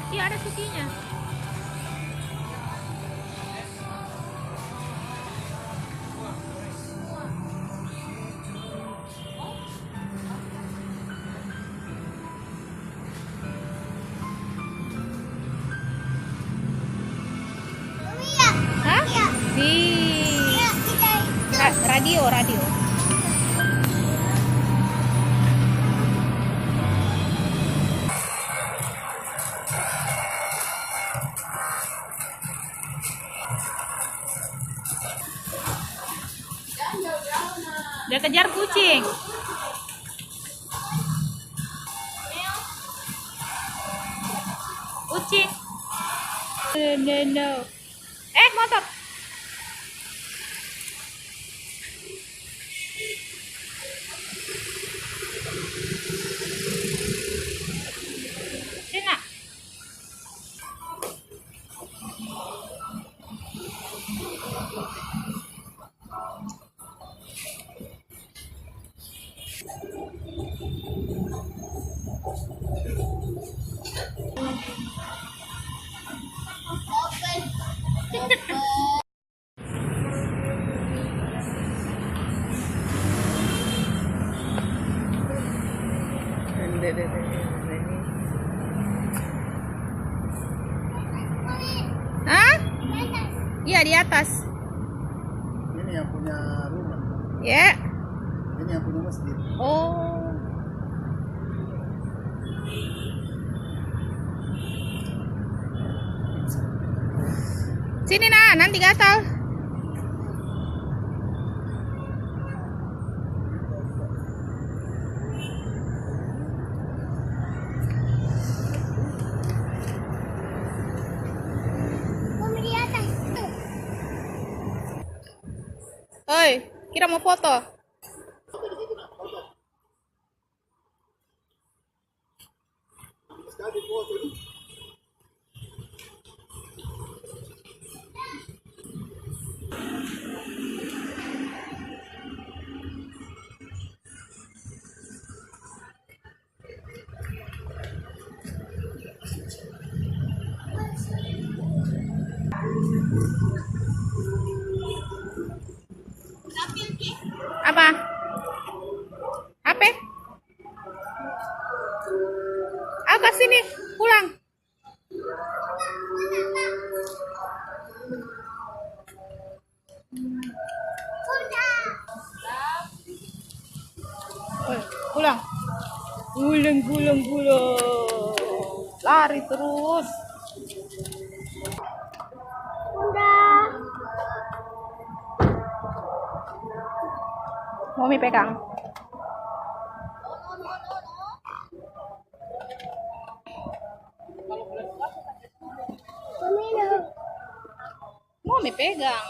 Iya, ada sukinya. Hah? Di radio. Dia kejar kucing. Kucing. No. Motor. Sini. Hah? Iya, di atas. Ini yang punya rumah. Ya. Ini yang punya masjid. Oh. Sini nah, nanti gatal. Oi, kira mau foto? Sekali foto nih. Apa? HP? Apa sini? Pulang. Pulang. Pulang. Lari terus. Mami pegang. Mami pegang.